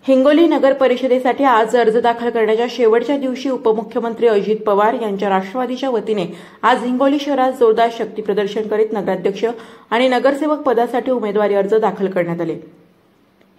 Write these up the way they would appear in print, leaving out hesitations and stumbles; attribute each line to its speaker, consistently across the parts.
Speaker 1: हिंगोली नगर परिषदेसाठी आज अर्ज दाखल करण्याच्या शेवटच्या दिवशी उपमुख्यमंत्री अजित पवार यांच्या राष्ट्रवादीच्या वतीने आज हिंगोली शहरात जोरदार शक्तीप्रदर्शन करीत नगराध्यक्ष आणि नगरसेवक पदासाठी उमेदवारी अर्ज दाखल करण्यात आले।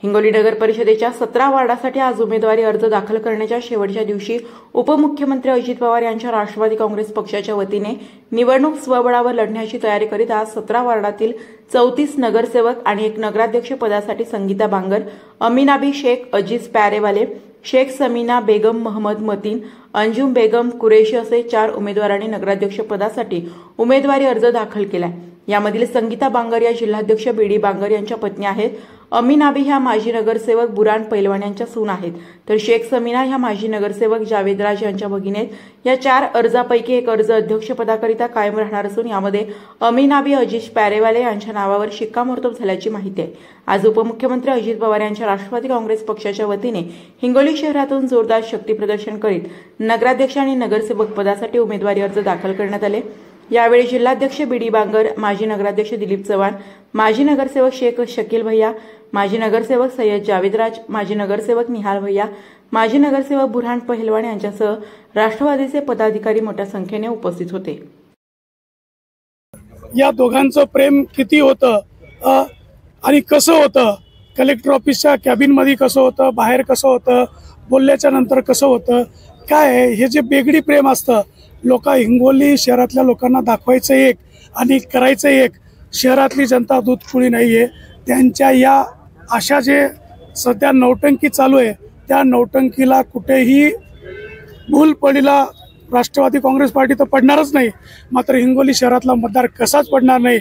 Speaker 1: हिंगोली नगर परिषदेच्या 17 वार्डासाठी आज उमेदवारी अर्ज दाखल करण्याच्या शेवटच्या दिवशी उपमुख्यमंत्री अजित पवार यांच्या राष्ट्रवादी काँग्रेस पक्षाच्या वतीने निवडणूक स्वबळावर लढण्याची तयारी करीत आज 17 वार्डातील 34 नगरसेवक आणि 1 नगराध्यक्ष पदासाठी संगीता बांगर, अमीनाबी शेख, अजीज प्यारेवाले, शेख समीना बेगम, मोहम्मद मतीन, अंजुम बेगम कुरेशी असे 4 उमेदवारांनी नगराध्यक्ष पदासाठी उमेदवारी अर्ज दाखल केला। यामधील संगीता बांगर या जिल्हाध्यक्ष बीडी बांगर यांच्या पत्नी आहेत। अमीनाबी ह्या माजी नगरसेवक बुरान पैलवान यांच्या सून आहेत, तर शेख समीना ह्या माजी नगरसेवक जावेद राज यांच्या भगिनी आहेत। या 4 अर्जापैकी 1 अर्ज अध्यक्षपदाकरिता कायम राहणार असून यामध्ये अमीनाबी अजीज प्यारेवाले यांच्या नावावर शिक्कामोर्तब झाल्याची माहिती आहे। आज उपमुख्यमंत्री अजित पवार यांच्या राष्ट्रवादी काँग्रेस पक्षाच्या वतीने हिंगोली शहरातून जोरदार शक्तीप्रदर्शन करीत नगराध्यक्ष आणि नगरसेवक पदासाठी उमेदवारी अर्ज दाखल करण्यात आले। यावेळी जिल्हाध्यक्ष बीडी बांगर, माजी नगराध्यक्ष दिलीप चव्हाण, माजी नगरसेवक शेख शकील भैया, माजी नगरसेवक सय्यद जावेद राज, माजी नगरसेवक निहाल भैया, माजी नगरसेवक बुरहान पहलवान यांच्यासह राष्ट्रवादीचे पदाधिकारी मोठ्या संख्येने उपस्थित होते।
Speaker 2: या दोघांचं प्रेम किती होतं आणि कसं होतं, कलेक्टर ऑफिसच्या कॅबिन मध्ये कसं होतं, बाहेर कसं होतं, बोलल्याच्या नंतर कसं होतं, काय हे जे बेगडी प्रेम असतं, हिंगोली शहरातल्या लोकांना दाखवायचं एक आणि करायचं एक। शहरातली जनता दूधपुळी नाहीये। त्यांच्या या अशा जे सध्या नौटंकी चालू आहे त्या नौटंकीला कुठेही भूल पडीला राष्ट्रवादी काँग्रेस पार्टी तर पडणारच नाही, मात्र हिंगोली शहरातला मतदार कसाच पडणार नाही।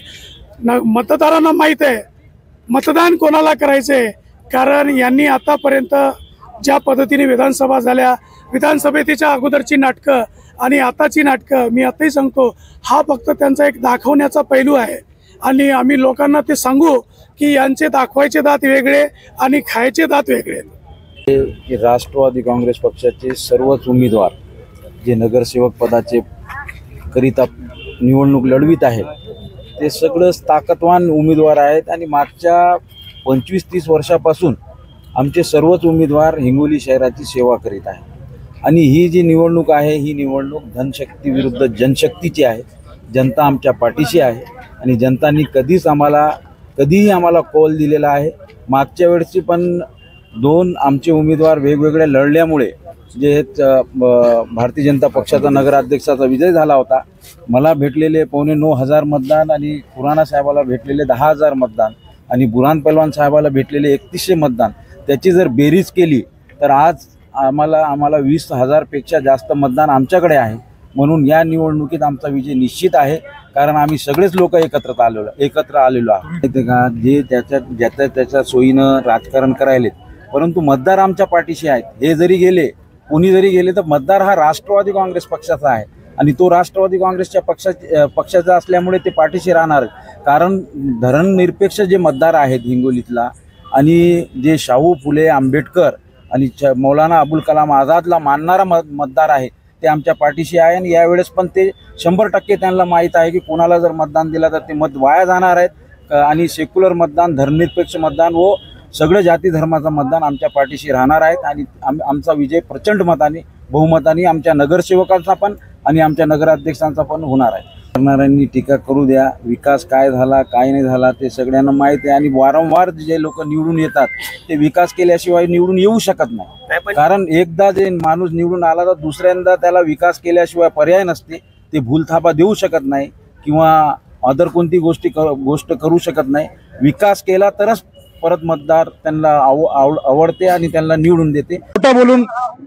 Speaker 2: मतदारांना माहित आहे मतदान कोणाला करायचंय, कारण यांनी आतापर्यंत ज्या पद्धतीने विधानसभा झाल्या, विधानसभेच्या अगोदरची नाटकं आणि आताची नाटकं, मी आताही सांगतो, हा फक्त त्यांचा एक दाखवण्याचा पैलू आहे आणि आम्ही लोकांना ते सांगू की यांचे दाखवायचे दात वेगळे आणि खायचे दात वेगळे।
Speaker 3: राष्ट्रवादी काँग्रेस पक्षाचे सर्वच उमेदवार जे नगरसेवक पदाचे करिता निवडणूक लढवित आहेत ते सगळंच ताकदवान उमेदवार आहेत आणि मागच्या 25-30 वर्षापासून आमचे सर्वच उमेदवार हिंगोली शहराची सेवा करीत आहेत आणि ही जी निवडणूक आहे ही निवडणूक धनशक्ती विरुद्ध जनशक्तीची आहे। जनता आमच्या पाठीशी आहे आणि जनतांनी कधीही आम्हाला कौल दिलेला आहे। मागच्या वेळेसची पण 2 आमचे उमेदवार वेगवेगळे लढल्यामुळे जे भारतीय जनता पक्षाचा नगराध्यक्षाचा विजय झाला होता, मला भेटलेले 9,500 मतदान आणि खुराना साहेबाला भेटलेले 10,000 मतदान आणि बुरहान पहलवान साहेबाला भेटलेले 3100 मतदान, त्याची जर बेरीज केली तर आज आम्हाला 20,000 पेक्षा जास्त मतदान आमच्याकडे आहे। म्हणून या निवडणुकीत आमचा विजय निश्चित आहे, कारण आम्ही सगळेच लोक एकत्र आलेलो आहोत। जे त्याच्या सोयीनं राजकारण करायलेत, परंतु मतदार आमच्या पाठीशी आहेत। हे जरी गेले, कोणी जरी गेले, तर मतदार हा राष्ट्रवादी काँग्रेस पक्षाचा आहे आणि तो राष्ट्रवादी काँग्रेसच्या पक्षाचा असल्यामुळे ते पाठीशी राहणार, कारण धर्मनिरपेक्ष जे मतदार आहेत हिंगोलीतला आणि जे शाहू फुले आंबेडकर आणि मौलाना अबुल कलाम आझादला मानणारा मतदार आहे ते आमच्या पाठीशी आहे आणि यावेळेस पण ते 100% त्यांना माहीत आहे की कोणाला जर मतदान दिलं तर ते मत वाया जाणार आहेत आणि सेक्युलर मतदान, धर्मनिरपेक्ष मतदान व सगळं जाती धर्माचं मतदान आमच्या पाठीशी राहणार आहेत आणि आमचा विजय प्रचंड मताने, बहुमताने आमच्या नगरसेवकांचा पण आणि आमच्या नगराध्यक्षांचा पण होणार आहे। करणाऱ्यांनी टीका करू द्या, विकास काय झाला काय नाही झाला ते सगळ्यांना माहिती आहे आणि वारंवार जे लोक निवडून येतात ते विकास केल्याशिवाय निवडून येऊ शकत नाही, कारण एकदा जे माणूस निवडून आला तर दुसऱ्यांदा त्याला विकास केल्याशिवाय पर्याय नसते। ते भूलथापा देऊ शकत नाही किंवा अदर कोणती गोष्ट करू शकत नाही। विकास केला तरच परत मतदार त्यांना आवडते आणि त्यांना निवडून देते।
Speaker 4: खोटं बोलून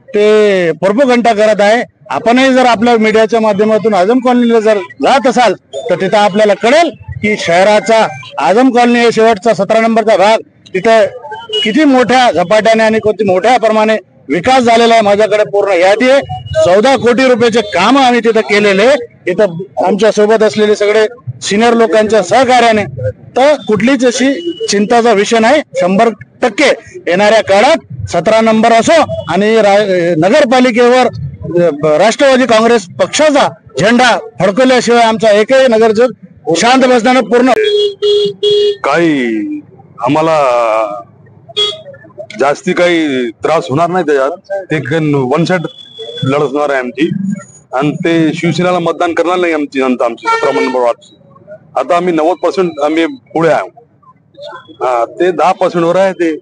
Speaker 4: ते प्रोपगंडा करत आहे। आपणही जर आपल्या मीडियाच्या माध्यमातून आझम कॉलनीला जर जात असाल तर तिथं आपल्याला कळेल की शहराचा आझम कॉलनी हे शेवटचा 17 नंबरचा भाग, तिथे किती मोठ्या झपाट्याने आणि किती मोठ्या प्रमाणे विकास झालेला आहे। माझ्याकडे पूर्ण यादी आहे। 14 कोटी रुपयाचे काम आम्ही तिथं केलेले, इथं आमच्या सोबत असलेले सगळे सिनियर लोकांच्या सहकार्याने, तर कुठलीच अशी चिंताचा विषय नाही। 100% येणाऱ्या काळात 17 नंबर असो आणि नगरपालिकेवर राष्ट्रवादी काँग्रेस पक्षाचा झेंडा फडकवल्याशिवाय आमचा एकही नगरसेवक शांत बसण्यानं पूर्ण
Speaker 5: काही आम्हाला जास्ती काही त्रास होणार नाही त्याच्यात. ते वन साइड लढत होणार आहे आमची आणि ते शिवसेनेला मतदान करणार नाही आमची जनता. आमची 17 नंबर वार्ड आता आम्ही 90% आम्ही पुढे आहोत. ते 10% वर आहे ते.